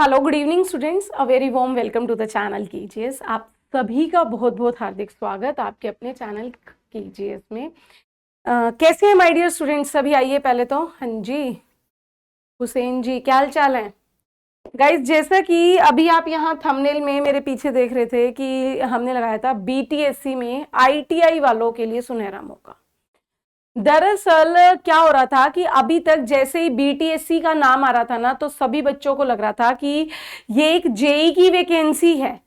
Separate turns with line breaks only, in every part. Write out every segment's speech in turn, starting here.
Hello good evening students, a very warm welcome to the channel KGS. आप सभी का बहुत बहुत हार्दिक स्वागत आपके अपने चैनल केजीएस में। कैसे हैं माय डियर स्टूडेंट्स? सभी आइए पहले तो। हाँ जी, हुसैन जी क्या हाल चाल है? गाइज, जैसा कि अभी आप यहाँ थंबनेल में मेरे पीछे देख रहे थे कि हमने लगाया था बीटीएससी में आईटीआई वालों के लिए सुनहरा मौका। दरअसल क्या हो रहा था कि अभी तक जैसे ही बीटीएससी का नाम आ रहा था ना, तो सभी बच्चों को लग रहा था कि ये एक जेई की वैकेंसी है।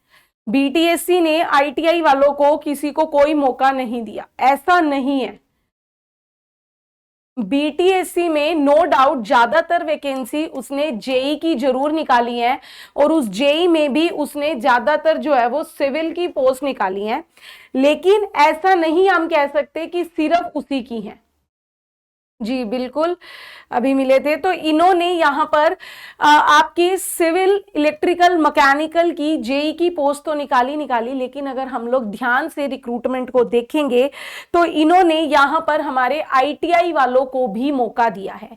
बीटीएससी ने आईटीआई वालों को किसी को कोई मौका नहीं दिया, ऐसा नहीं है। बीटीएससी में नो डाउट ज्यादातर वैकेंसी उसने जेई की जरूर निकाली है, और उस जेई में भी उसने ज्यादातर जो है वो सिविल की पोस्ट निकाली है, लेकिन ऐसा नहीं हम कह सकते कि सिर्फ उसी की है। जी बिल्कुल, अभी मिले थे तो इन्होंने यहाँ पर आपकी सिविल, इलेक्ट्रिकल, मैकेनिकल की जेई की पोस्ट तो निकाली, लेकिन अगर हम लोग ध्यान से रिक्रूटमेंट को देखेंगे तो इन्होंने यहाँ पर हमारे आईटीआई वालों को भी मौका दिया है।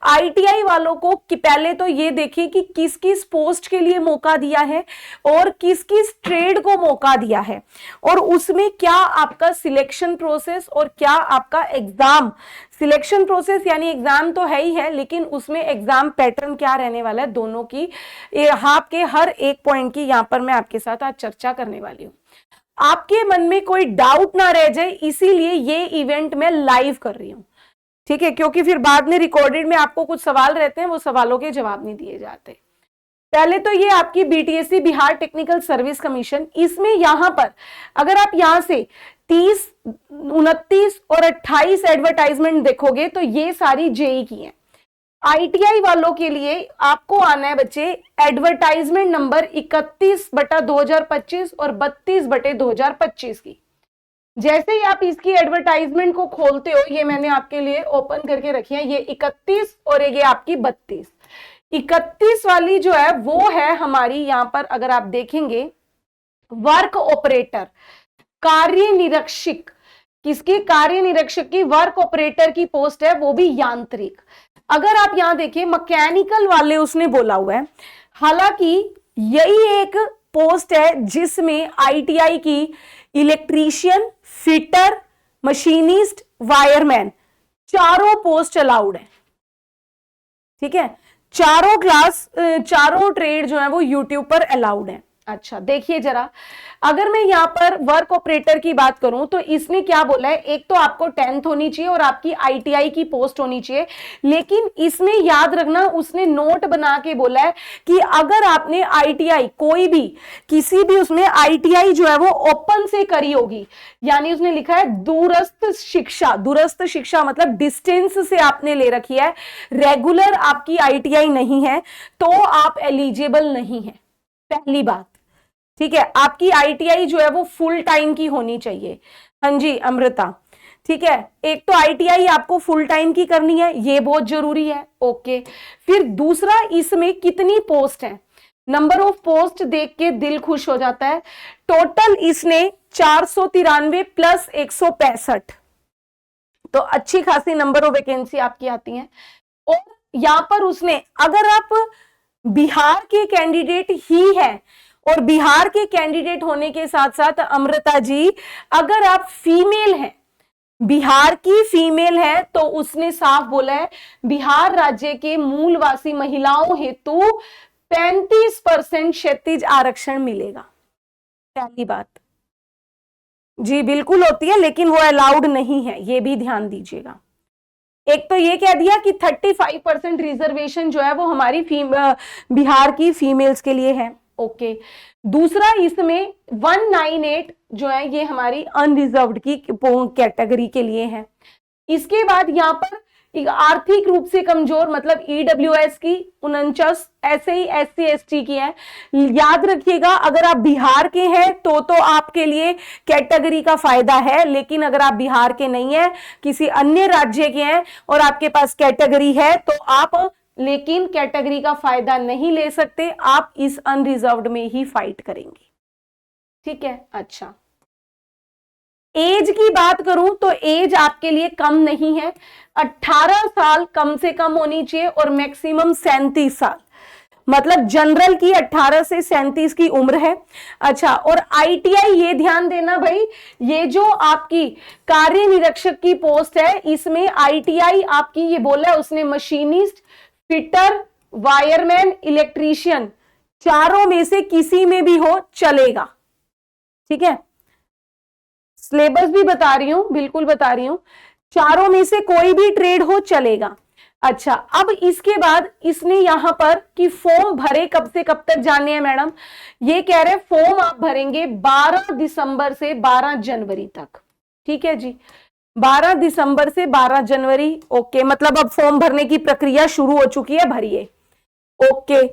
आईटीआई वालों को कि पहले तो ये देखें कि किस किस पोस्ट के लिए मौका दिया है और किस किस ट्रेड को मौका दिया है, और उसमें क्या आपका सिलेक्शन प्रोसेस और क्या आपका एग्जाम सिलेक्शन प्रोसेस, यानी एग्जाम तो है ही है, लेकिन उसमें एग्जाम पैटर्न क्या रहने वाला है, दोनों की आपके हर एक पॉइंट की यहां पर मैं आपके साथ आज चर्चा करने वाली हूं। आपके मन में कोई डाउट ना रह जाए, इसीलिए ये इवेंट मैं लाइव कर रही हूं, ठीक है? क्योंकि फिर बाद में रिकॉर्डेड में आपको कुछ सवाल रहते हैं, वो सवालों के जवाब नहीं दिए जाते। पहले तो ये आपकी BTSC Bihar technical service commission, इसमें यहां पर अगर आप यहां से 30, 29 और 28 एडवर्टाइजमेंट देखोगे तो ये सारी जेई की हैं। आईटीआई वालों के लिए आपको आना है बच्चे एडवर्टाइजमेंट नंबर 31/2025 और 32/2025 की। जैसे ही आप इसकी एडवर्टाइजमेंट को खोलते हो, ये मैंने आपके लिए ओपन करके रखी है, ये 31 और ये आपकी 32। 31 वाली जो है वो है हमारी, यहां पर अगर आप देखेंगे वर्क ऑपरेटर, कार्य निरीक्षक। किसकी? कार्य निरीक्षक की, वर्क ऑपरेटर की पोस्ट है, वो भी यांत्रिक। अगर आप यहां देखिए मैकेनिकल वाले उसने बोला हुआ है, हालांकि यही एक पोस्ट है जिसमें आईटीआई की इलेक्ट्रीशियन, फिटर, मशीनिस्ट, वायरमैन चारों पोस्ट अलाउड है, ठीक है? चारों क्लास, चारों ट्रेड जो है वो यूट्यूब पर अलाउड है। अच्छा देखिए जरा, अगर मैं यहां पर वर्क ऑपरेटर की बात करूं तो इसने क्या बोला है, एक तो आपको 10th होनी चाहिए और आपकी आईटीआई की पोस्ट होनी चाहिए, लेकिन इसमें याद रखना उसने नोट बना के बोला है कि अगर आपने आईटीआई कोई भी किसी भी उसमें आईटीआई जो है वो ओपन से करी होगी, यानी उसने लिखा है दूरस्थ शिक्षा, दूरस्थ शिक्षा मतलब डिस्टेंस से आपने ले रखी है, रेगुलर आपकी आईटीआई नहीं है, तो आप एलिजिबल नहीं है। पहली बात, ठीक है? आपकी आईटीआई जो है वो फुल टाइम की होनी चाहिए। हाँ जी अमृता, ठीक है? एक तो आईटीआई आपको फुल टाइम की करनी है, ये बहुत जरूरी है। ओके, फिर दूसरा, इसमें कितनी पोस्ट है, नंबर ऑफ पोस्ट देख के दिल खुश हो जाता है। टोटल इसने 493 प्लस 165, तो अच्छी खासी नंबर ऑफ वैकेंसी आपकी आती है। और यहां पर उसने, अगर आप बिहार के कैंडिडेट ही है, और बिहार के कैंडिडेट होने के साथ साथ अमृता जी अगर आप फीमेल हैं, बिहार की फीमेल है, तो उसने साफ बोला है बिहार राज्य के मूलवासी महिलाओं हेतु 35% क्षैतिज आरक्षण मिलेगा। पहली बात जी बिल्कुल होती है, लेकिन वो अलाउड नहीं है, ये भी ध्यान दीजिएगा। एक तो ये कह दिया कि 35% रिजर्वेशन जो है वो हमारी बिहार की फीमेल्स के लिए है। ओके, दूसरा इसमें 198 जो है ये हमारी अनरिजर्व्ड की कैटेगरी के लिए है। इसके बाद यहां पर आर्थिक रूप से कमजोर मतलब ईडब्ल्यूएस की 49, ऐसे ही एससी एसटी की है। याद रखिएगा अगर आप बिहार के हैं तो आपके लिए कैटेगरी का फायदा है, लेकिन अगर आप बिहार के नहीं है, किसी अन्य राज्य के हैं और आपके पास कैटेगरी है, तो आप लेकिन कैटेगरी का फायदा नहीं ले सकते, आप इस अनरिजर्व्ड में ही फाइट करेंगे, ठीक है? अच्छा, एज की बात करूं तो एज आपके लिए कम नहीं है, 18 साल कम से कम होनी चाहिए और मैक्सिमम 37 साल। मतलब जनरल की 18 से 37 की उम्र है। अच्छा, और आईटीआई, ये ध्यान देना भाई, ये जो आपकी कार्य निरीक्षक की पोस्ट है इसमें आईटीआई आपकी, ये बोला है उसने, मशीनिस्ट, फिटर, वायरमैन, इलेक्ट्रीशियन, चारों में से किसी में भी हो चलेगा। ठीक है, सिलेबस भी बता रही हूं, बिल्कुल बता रही हूं, चारों में से कोई भी ट्रेड हो चलेगा। अच्छा, अब इसके बाद इसने यहां पर कि फॉर्म भरे कब से कब तक जाने हैं मैडम, ये कह रहे फॉर्म आप भरेंगे 12 दिसंबर से 12 जनवरी तक। ठीक है जी, 12 दिसंबर से 12 जनवरी। ओके, मतलब अब फॉर्म भरने की प्रक्रिया शुरू हो चुकी है, भरिए। ओके,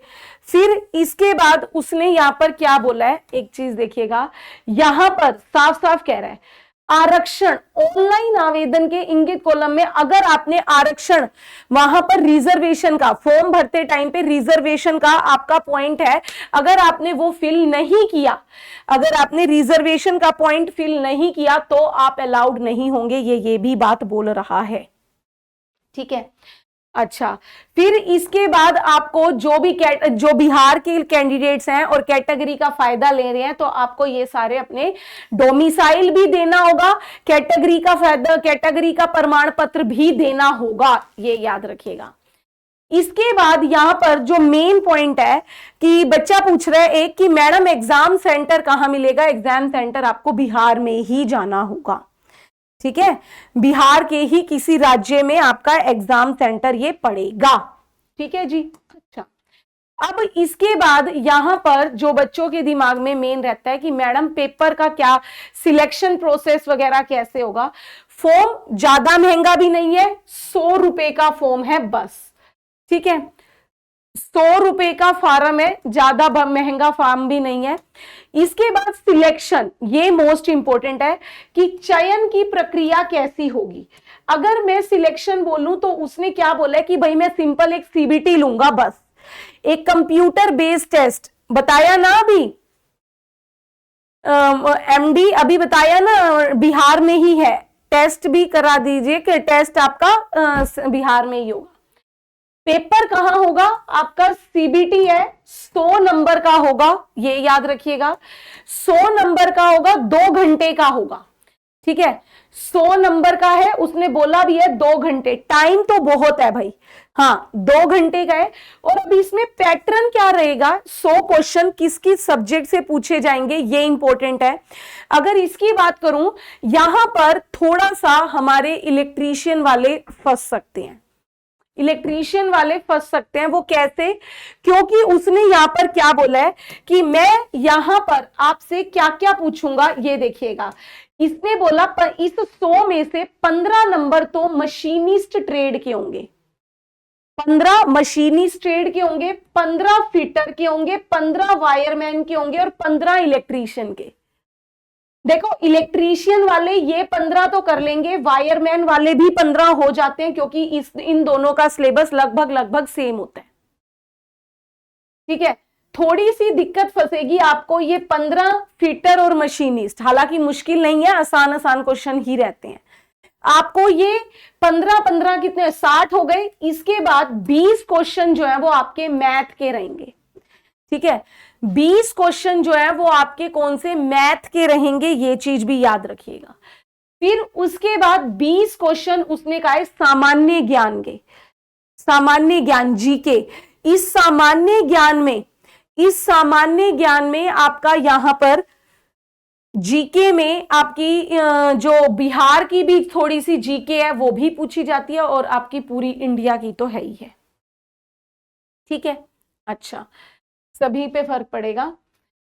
फिर इसके बाद उसने यहां पर क्या बोला है, एक चीज देखिएगा, यहां पर साफ साफ कह रहा है आरक्षण ऑनलाइन आवेदन के इंगित कॉलम में अगर आपने आरक्षण वहां पर रिजर्वेशन का फॉर्म भरते टाइम पे रिजर्वेशन का आपका पॉइंट है, अगर आपने वो फिल नहीं किया, अगर आपने रिजर्वेशन का पॉइंट फिल नहीं किया तो आप अलाउड नहीं होंगे, ये भी बात बोल रहा है। ठीक है, अच्छा, फिर इसके बाद आपको जो बिहार के कैंडिडेट्स हैं और कैटेगरी का फायदा ले रहे हैं तो आपको ये सारे अपने डोमिसाइल भी देना होगा, कैटेगरी का फायदा, कैटेगरी का प्रमाण पत्र भी देना होगा, ये याद रखिएगा। इसके बाद यहां पर जो मेन पॉइंट है कि बच्चा पूछ रहा है एक कि मैडम एग्जाम सेंटर कहां मिलेगा, एग्जाम सेंटर आपको बिहार में ही जाना होगा। ठीक है, बिहार के ही किसी राज्य में आपका एग्जाम सेंटर ये पड़ेगा। ठीक है जी। अच्छा, अब इसके बाद यहां पर जो बच्चों के दिमाग में मेन रहता है कि मैडम पेपर का क्या सिलेक्शन प्रोसेस वगैरह कैसे होगा। फॉर्म ज्यादा महंगा भी नहीं है, 100 रुपए का फॉर्म है बस। ठीक है, 100 रुपए का फॉर्म है, ज्यादा महंगा फॉर्म भी नहीं है। इसके बाद सिलेक्शन, ये मोस्ट इंपॉर्टेंट है कि चयन की प्रक्रिया कैसी होगी। अगर मैं सिलेक्शन बोलूं तो उसने क्या बोला है कि भाई मैं सिंपल एक सीबीटी लूंगा बस, एक कंप्यूटर बेस्ड टेस्ट, बताया ना अभी एमडी अभी बताया ना बिहार में ही है, टेस्ट भी करा दीजिए कि टेस्ट आपका बिहार में ही होगा। पेपर कहां होगा, आपका सीबीटी है, 100 नंबर का होगा, ये याद रखिएगा, 100 नंबर का होगा, 2 घंटे का होगा। ठीक है, 100 नंबर का है, उसने बोला भी है 2 घंटे, टाइम तो बहुत है भाई, हाँ 2 घंटे का है। और अब इसमें पैटर्न क्या रहेगा, 100 क्वेश्चन किस किस सब्जेक्ट से पूछे जाएंगे, ये इंपॉर्टेंट है। अगर इसकी बात करूं, यहां पर थोड़ा सा हमारे इलेक्ट्रीशियन वाले फंस सकते हैं, इलेक्ट्रीशियन वाले फंस सकते हैं। वो कैसे, क्योंकि उसने यहां पर क्या बोला है कि मैं यहां पर आपसे क्या क्या पूछूंगा, ये देखिएगा। इसने बोला इस 100 में से 15 नंबर तो मशीनिस्ट ट्रेड के होंगे, 15 मशीनिस्ट ट्रेड के होंगे, 15 फिटर के होंगे, 15 वायरमैन के होंगे और 15 इलेक्ट्रीशियन के। देखो इलेक्ट्रीशियन वाले ये 15 तो कर लेंगे, वायरमैन वाले भी 15 हो जाते हैं क्योंकि इन दोनों का सिलेबस लगभग सेम होता है। ठीक है, थोड़ी सी दिक्कत फंसेगी आपको ये 15 फिटर और मशीनिस्ट, हालांकि मुश्किल नहीं है, आसान आसान क्वेश्चन ही रहते हैं। आपको ये 15 कितने 60 हो गए। इसके बाद 20 क्वेश्चन जो है वो आपके मैथ के रहेंगे। ठीक है, 20 क्वेश्चन जो है वो आपके कौन से, मैथ के रहेंगे, ये चीज भी याद रखिएगा। फिर उसके बाद 20 क्वेश्चन उसने कहा है सामान्य ज्ञान के, सामान्य ज्ञान जीके। इस सामान्य ज्ञान में आपका यहां पर जीके में आपकी जो बिहार की भी थोड़ी सी जीके है वो भी पूछी जाती है और आपकी पूरी इंडिया की तो है ही है। ठीक है, अच्छा, सभी पे फर्क पड़ेगा।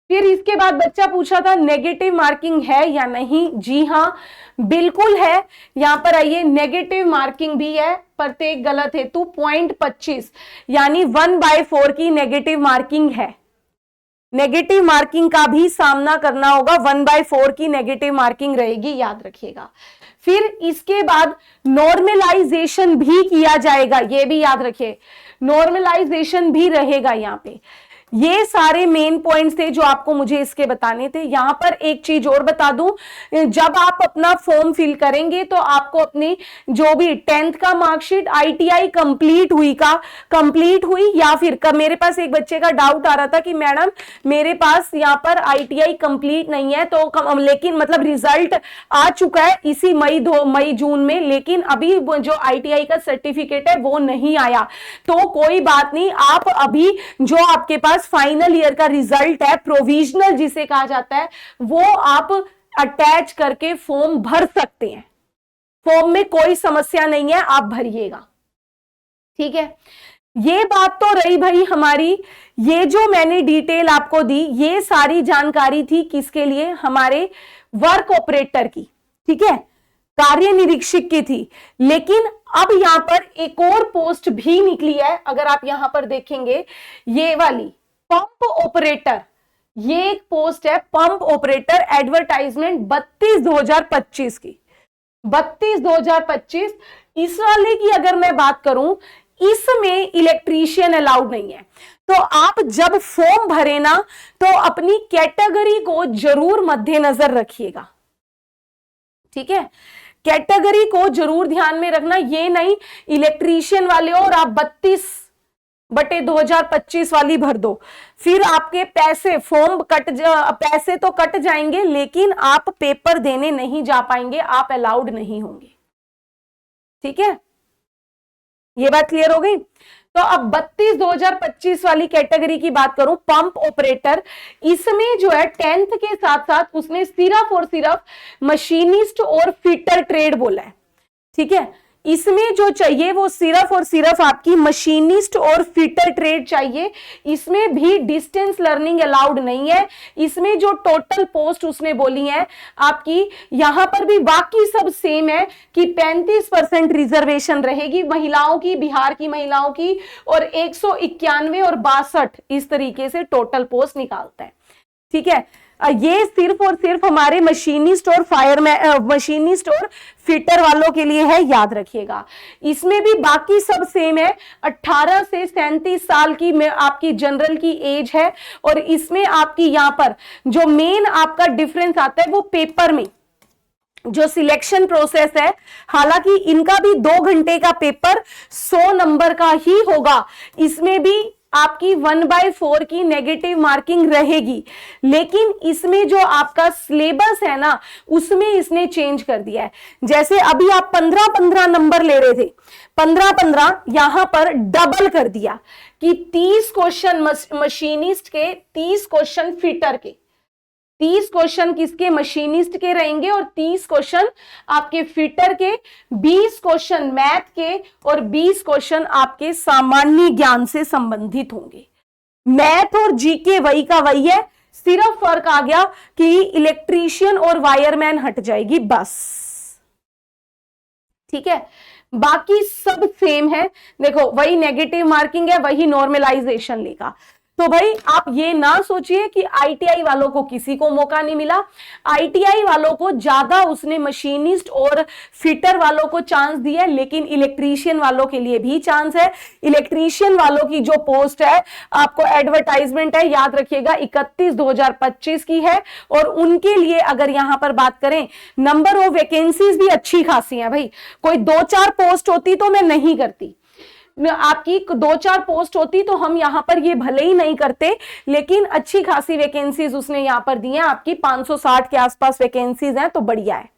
फिर इसके बाद बच्चा पूछा था नेगेटिव मार्किंग है या नहीं, जी हाँ बिल्कुल है। यहां पर आइए, नेगेटिव मार्किंग भी है, प्रत्येक गलत हेतु 0.25 यानी 1/4 की नेगेटिव मार्किंग है। नेगेटिव मार्किंग का भी सामना करना होगा, 1/4 की नेगेटिव मार्किंग रहेगी, याद रखिएगा। फिर इसके बाद नॉर्मलाइजेशन भी किया जाएगा, ये भी याद रखिए, नॉर्मलाइजेशन भी रहेगा। यहाँ पे ये सारे मेन पॉइंट्स थे जो आपको मुझे इसके बताने थे। यहां पर एक चीज और बता दूं, जब आप अपना फॉर्म फिल करेंगे तो आपको अपनी जो भी 10th का मार्कशीट ITI कंप्लीट हुई या फिर मेरे पास एक बच्चे का डाउट आ रहा था कि मैडम मेरे पास यहाँ पर ITI कंप्लीट नहीं है तो लेकिन मतलब रिजल्ट आ चुका है इसी मई जून में, लेकिन अभी जो ITI का सर्टिफिकेट है वो नहीं आया, तो कोई बात नहीं, आप अभी जो आपके पास फाइनल ईयर का रिजल्ट है, प्रोविजनल जिसे कहा जाता है, वो आप अटैच करके फॉर्म भर सकते हैं। फॉर्म में कोई समस्या नहीं है, आप भरिएगा। ठीक है, ये बात तो रही भाई हमारी, ये जो मैंने डिटेल आपको दी ये सारी जानकारी थी किसके लिए, हमारे वर्क ऑपरेटर की। ठीक है, कार्य निरीक्षक की थी। लेकिन अब यहां पर एक और पोस्ट भी निकली है, अगर आप यहां पर देखेंगे ये वाली पंप ऑपरेटर, ये एक पोस्ट है पंप ऑपरेटर, एडवर्टाइजमेंट 32/2025 की, 32/2025। इस वाले की अगर मैं बात करूं, इसमें इलेक्ट्रीशियन अलाउड नहीं है, तो आप जब फॉर्म भरे ना तो अपनी कैटेगरी को जरूर मद्देनजर रखिएगा। ठीक है, कैटेगरी को जरूर ध्यान में रखना, ये नहीं इलेक्ट्रीशियन वाले और आप 32/2025 वाली भर दो, फिर आपके पैसे पैसे तो कट जाएंगे लेकिन आप पेपर देने नहीं जा पाएंगे, आप अलाउड नहीं होंगे। ठीक है, ये बात क्लियर हो गई। तो अब 32/2025 वाली कैटेगरी की बात करूं, पंप ऑपरेटर, इसमें जो है 10th के साथ साथ उसने सिर्फ और सिर्फ मशीनिस्ट और फिटर ट्रेड बोला है। ठीक है, इसमें जो चाहिए वो सिर्फ और सिर्फ आपकी मशीनिस्ट और फिटर ट्रेड चाहिए, इसमें भी डिस्टेंस लर्निंग अलाउड नहीं है। इसमें जो टोटल पोस्ट उसने बोली है आपकी, यहां पर भी बाकी सब सेम है कि 35% रिजर्वेशन रहेगी महिलाओं की, बिहार की महिलाओं की, और 191 और 62 इस तरीके से टोटल पोस्ट निकालता है। ठीक है, ये सिर्फ और सिर्फ हमारे मशीनिस्ट और मशीनिस्ट और फिटर वालों के लिए है, याद रखिएगा। इसमें भी बाकी सब सेम है, 18 से 37 साल की में आपकी जनरल की एज है, और इसमें आपकी यहां पर जो मेन आपका डिफरेंस आता है वो पेपर में जो सिलेक्शन प्रोसेस है, हालांकि इनका भी 2 घंटे का पेपर 100 नंबर का ही होगा, इसमें भी आपकी 1/4 की नेगेटिव मार्किंग रहेगी, लेकिन इसमें जो आपका सिलेबस है ना उसमें इसने चेंज कर दिया है। जैसे अभी आप 15-15 नंबर ले रहे थे, 15-15 यहां पर डबल कर दिया कि 30 क्वेश्चन मशीनिस्ट के, 30 क्वेश्चन फिटर के, 30 क्वेश्चन किसके, मशीनिस्ट के रहेंगे, और 30 क्वेश्चन आपके फिटर के, 20 क्वेश्चन मैथ के, और 20 क्वेश्चन आपके सामान्य ज्ञान से संबंधित होंगे। मैथ और जीके वही का वही है, सिर्फ फर्क आ गया कि इलेक्ट्रीशियन और वायरमैन हट जाएगी बस। ठीक है, बाकी सब सेम है। देखो वही नेगेटिव मार्किंग है, वही नॉर्मलाइजेशन लेगा। तो भाई आप ये ना सोचिए कि ITI वालों को किसी को मौका नहीं मिला, ITI वालों को ज्यादा उसने मशीनिस्ट और फिटर वालों को चांस दिया, लेकिन इलेक्ट्रीशियन वालों के लिए भी चांस है। इलेक्ट्रीशियन वालों की जो पोस्ट है आपको एडवर्टाइजमेंट है, याद रखिएगा 31/2025 की है, और उनके लिए अगर यहां पर बात करें नंबर ऑफ वैकेंसीज भी अच्छी खासी है भाई, कोई 2-4 पोस्ट होती तो मैं नहीं करती, आपकी 2-4 पोस्ट होती तो हम यहां पर ये भले ही नहीं करते, लेकिन अच्छी खासी वैकेंसीज उसने यहां पर दी हैं, आपकी 560 के आसपास वैकेंसीज हैं, तो बढ़िया है।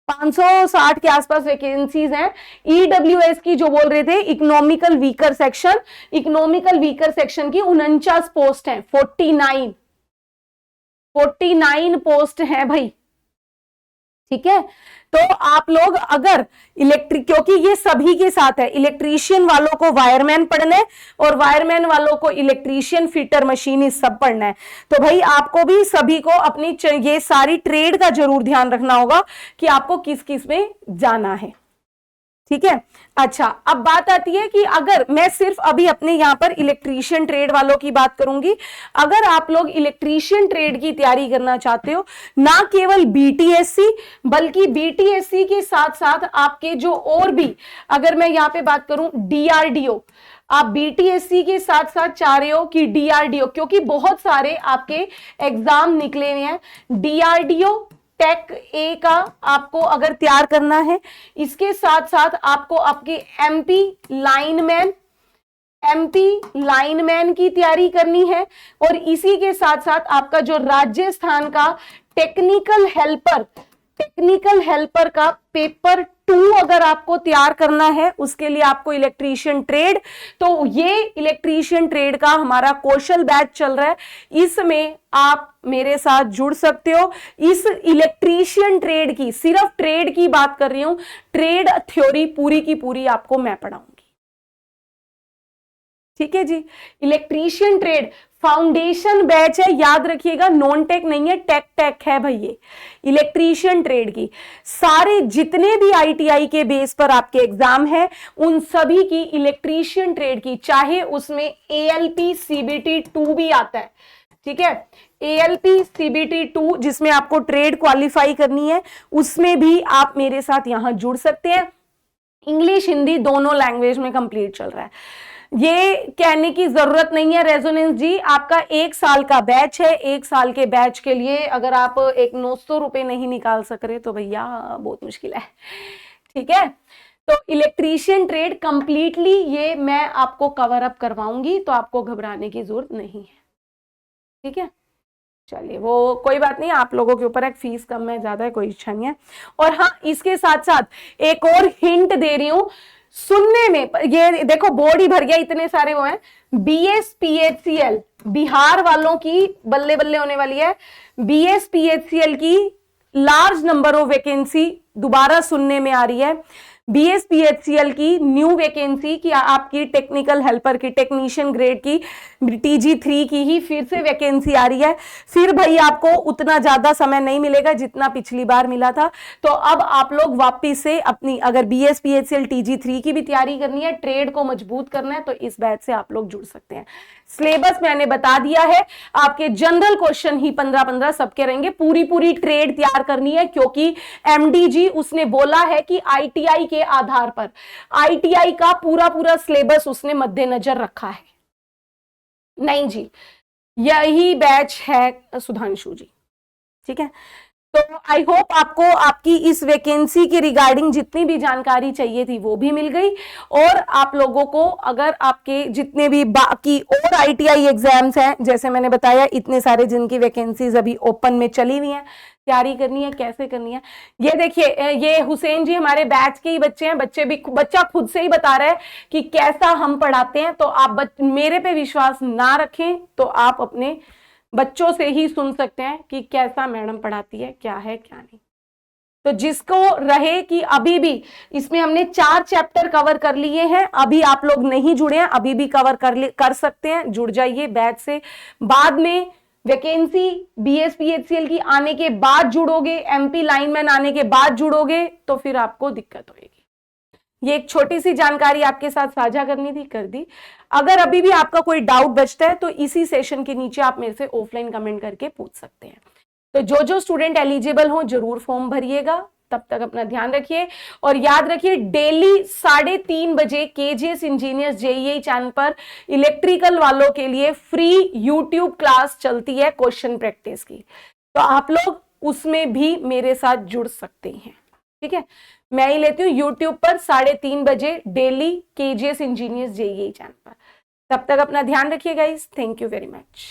560 के आसपास वैकेंसीज हैं। EWS की जो बोल रहे थे economical weaker section, economical weaker section की 49 पोस्ट हैं, 49 पोस्ट हैं भाई। ठीक है, तो आप लोग अगर क्योंकि ये सभी के साथ है, इलेक्ट्रीशियन वालों को वायरमैन पढ़ना है और वायरमैन वालों को इलेक्ट्रीशियन, फिटर, मशीनिस्ट सब पढ़ना है, तो भाई आपको भी सभी को अपनी ये सारी ट्रेड का जरूर ध्यान रखना होगा कि आपको किस किस में जाना है। ठीक है, अच्छा अब बात आती है कि अगर मैं सिर्फ अभी अपने यहां पर इलेक्ट्रीशियन ट्रेड वालों की बात करूंगी, अगर आप लोग इलेक्ट्रीशियन ट्रेड की तैयारी करना चाहते हो, ना केवल BTSC बल्कि BTSC के साथ साथ आपके जो और भी, अगर मैं यहां पे बात करूं DRDO, आप बीटीएससी के साथ साथ चाह रहे हो कि डीआरडीओ, क्योंकि बहुत सारे आपके एग्जाम निकले हुए हैं, डीआरडीओ टेक ए का आपको अगर तैयार करना है, इसके साथ साथ आपको आपके एमपी लाइनमैन की तैयारी करनी है, और इसी के साथ साथ आपका जो राजस्थान का टेक्निकल हेल्पर का पेपर 2 अगर आपको तैयार करना है, उसके लिए आपको इलेक्ट्रीशियन ट्रेड, तो ये इलेक्ट्रीशियन ट्रेड का हमारा कौशल बैच चल रहा है, इसमें आप मेरे साथ जुड़ सकते हो। इस इलेक्ट्रीशियन ट्रेड की, सिर्फ ट्रेड की बात कर रही हूं, ट्रेड थ्योरी पूरी की पूरी आपको मैं पढ़ाऊंगी, ठीक है जी। इलेक्ट्रीशियन ट्रेड फाउंडेशन बैच है, याद रखिएगा, नॉन टेक नहीं है, टेक है भाई। ये इलेक्ट्रीशियन ट्रेड की सारे जितने भी आईटीआई के बेस पर आपके एग्जाम है, उन सभी की इलेक्ट्रीशियन ट्रेड की, चाहे उसमें एएलपी सीबीटी 2 भी आता है, ठीक है, एएलपी सीबीटी 2 जिसमें आपको ट्रेड क्वालिफाई करनी है, उसमें भी आप मेरे साथ यहां जुड़ सकते हैं। इंग्लिश हिंदी दोनों लैंग्वेज में कंप्लीट चल रहा है। ये कहने की जरूरत नहीं है रेजोनेंस जी, आपका 1 साल का बैच है, 1 साल के बैच के लिए अगर आप एक 900 रुपए नहीं निकाल सक रहे तो भैया बहुत मुश्किल है, ठीक है। तो इलेक्ट्रीशियन ट्रेड कंप्लीटली ये मैं आपको कवर अप करवाऊंगी, तो आपको घबराने की जरूरत नहीं है, ठीक है। चलिए वो कोई बात नहीं, आप लोगों के ऊपर है, फीस कम है ज्यादा है कोई इच्छा नहीं है। और हाँ, इसके साथ साथ एक और हिंट दे रही हूं, सुनने में ये देखो बोर्ड ही भर गया, इतने सारे वो हैं, बीएसपीएचसीएल बिहार वालों की बल्ले बल्ले होने वाली है। बीएसपीएचसीएल की लार्ज नंबर ऑफ वैकेंसी दोबारा सुनने में आ रही है। बीएसपीएचसीएल की न्यू वैकेंसी की आपकी टेक्निकल हेल्पर की, टेक्नीशियन ग्रेड की TG3 की ही फिर से वैकेंसी आ रही है। फिर भाई आपको उतना ज्यादा समय नहीं मिलेगा जितना पिछली बार मिला था, तो अब आप लोग वापिस से अपनी अगर बीएसपीएचसीएल TG3 की भी तैयारी करनी है, ट्रेड को मजबूत करना है, तो इस बैच से आप लोग जुड़ सकते हैं। सिलेबस मैंने बता दिया है, आपके जनरल क्वेश्चन ही 15-15 सबके रहेंगे, पूरी ट्रेड तैयार करनी है, क्योंकि एमडीजी उसने बोला है कि आईटीआई के आधार पर आईटीआई का पूरा सिलेबस उसने मद्देनजर रखा है। नहीं जी, यही बैच है सुधांशु जी, ठीक है। तो आई होप आपको आपकी इस वैकेंसी के रिगार्डिंग जितनी भी जानकारी चाहिए थी वो भी मिल गई, और आप लोगों को अगर आपके जितने भी बाकी और आईटीआई एग्जाम्स हैं, जैसे मैंने बताया इतने सारे जिनकी वैकेंसीज अभी ओपन में चली हुई हैं, तैयारी करनी है, कैसे करनी है, ये देखिए, ये हुसैन जी हमारे बैच के ही बच्चे हैं, बच्चा खुद से ही बता रहा है कि कैसा हम पढ़ाते हैं। तो आप मेरे पे विश्वास ना रखें तो आप अपने बच्चों से ही सुन सकते हैं कि कैसा मैडम पढ़ाती है, क्या है क्या नहीं। तो जिसको रहे कि अभी भी इसमें हमने 4 चैप्टर कवर कर लिए हैं, अभी आप लोग नहीं जुड़े हैं, अभी भी कवर कर सकते हैं, जुड़ जाइए बैच से। बाद में वैकेंसी बीएसपीएचसीएल की आने के बाद जुड़ोगे, एमपी लाइनमैन आने के बाद जुड़ोगे, तो फिर आपको दिक्कत होगी। ये एक छोटी सी जानकारी आपके साथ साझा करनी थी, कर दी। अगर अभी भी आपका कोई डाउट बचता है तो इसी सेशन के नीचे आप मेरे से ऑफलाइन कमेंट करके पूछ सकते हैं। तो जो स्टूडेंट एलिजिबल हो जरूर फॉर्म भरिएगा। तब तक अपना ध्यान रखिए और याद रखिए, डेली 3:30 बजे केजीएस इंजीनियर्स जेईई चैनल पर इलेक्ट्रिकल वालों के लिए फ्री यूट्यूब क्लास चलती है क्वेश्चन प्रैक्टिस की, तो आप लोग उसमें भी मेरे साथ जुड़ सकते हैं, ठीक है। मैं ही लेती हूँ यूट्यूब पर 3:30 बजे daily KGS engineers JEE channel पर। तब तक अपना ध्यान रखिए guys, thank you very much.